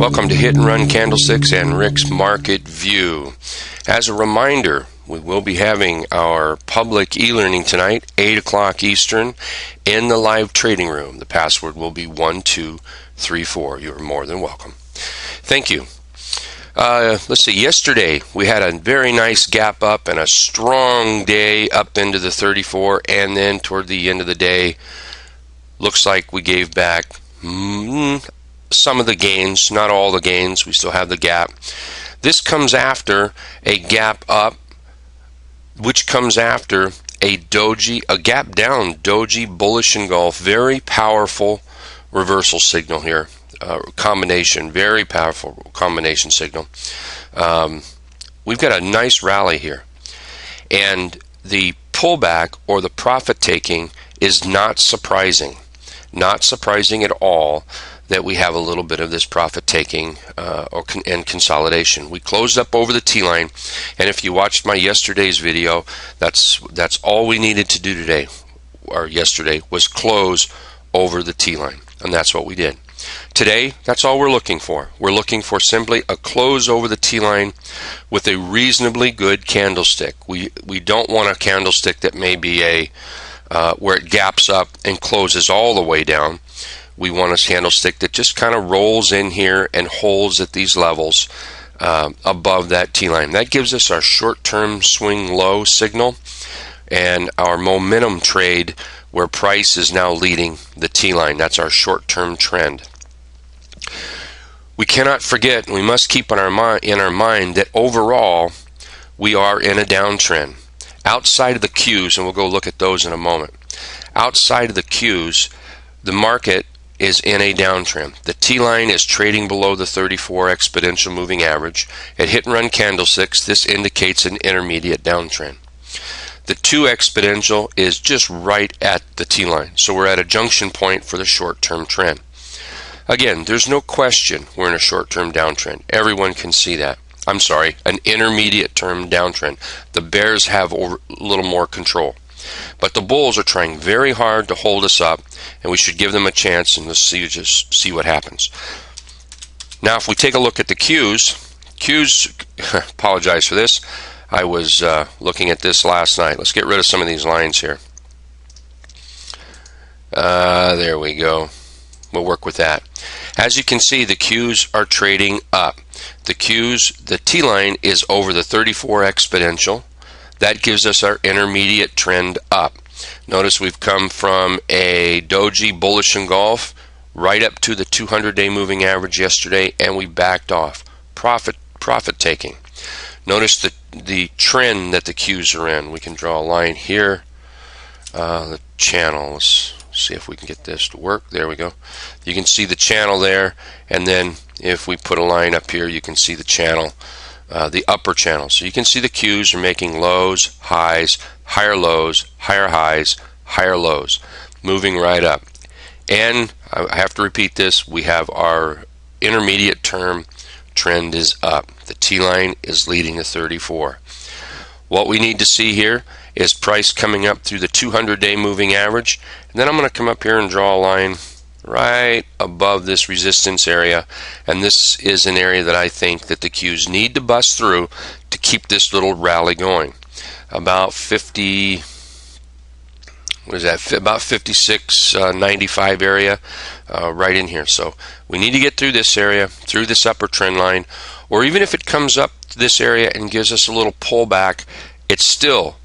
Welcome to Hit and Run Candlesticks and Rick's Market View. As a reminder, we will be having our public e-learning tonight, 8 o'clock Eastern, in the live trading room. The password will be 1234. You're more than welcome. Thank you. Let's see, yesterday we had a very nice gap up and a strong day up into the 34, and then toward the end of the day, looks like we gave back some of the gains, not all the gains. We still have the gap. This comes after a gap up, which comes after a Doji, a gap down Doji Bullish Engulf. Very powerful reversal signal here. Combination, very powerful combination signal. We've got a nice rally here, and the pullback or the profit taking is not surprising at all that we have a little bit of this profit taking and consolidation. We closed up over the T-line, and if you watched my yesterday's video, that's all we needed to do today, or yesterday, was close over the T-line, and that's what we did. Today, that's all we're looking for. We're looking for simply a close over the T-line with a reasonably good candlestick. We don't want a candlestick that may be where it gaps up and closes all the way down. We want a candlestick that just kind of rolls in here and holds at these levels above that T-line. That gives us our short-term swing low signal and our momentum trade where price is now leading the T-line. That's our short-term trend. We cannot forget, and we must keep in our mind that overall we are in a downtrend. Outside of the Qs, and we'll go look at those in a moment, outside of the Qs, the market is in a downtrend. The T-line is trading below the 34 exponential moving average. At hit and run candlesticks, this indicates an intermediate downtrend. The 2 exponential is just right at the T-line, so we're at a junction point for the short-term trend. Again, there's no question we're in a short-term downtrend. Everyone can see that. I'm sorry, an intermediate-term downtrend. The bears have a little more control. But the bulls are trying very hard to hold us up, and we should give them a chance and just see what happens. Now, if we take a look at the Qs, apologize for this. I was looking at this last night. Let's get rid of some of these lines here. There we go. We'll work with that. As you can see, the Qs are trading up. The T-line is over the 34 exponential. That gives us our intermediate trend up. Notice we've come from a Doji Bullish Engulf right up to the 200-day moving average yesterday, and we backed off. Profit taking. Notice the trend that the Qs are in. We can draw a line here. The channel. Let's see if we can get this to work. There we go. You can see the channel there, and then if we put a line up here, you can see the channel. The upper channel. So you can see the Qs are making lows, highs, higher lows, higher highs, higher lows, moving right up. And I have to repeat this, we have our intermediate term trend is up. The T-line is leading the 34. What we need to see here is price coming up through the 200-day moving average, and then I'm going to come up here and draw a line right above this resistance area, and this is an area that I think that the Qs need to bust through to keep this little rally going. About 50, what is that? About 56.95 area, right in here. So we need to get through this area, through this upper trend line, or even if it comes up to this area and gives us a little pullback, it still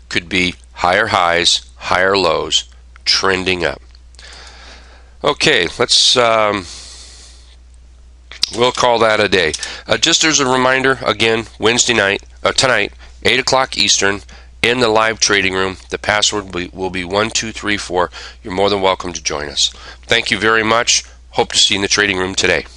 could be higher highs, higher lows, trending up. Okay, let's we'll call that a day. Just as a reminder, again, Wednesday night, tonight, 8 o'clock Eastern, in the live trading room. The password will be 1234. You're more than welcome to join us. Thank you very much. Hope to see you in the trading room today.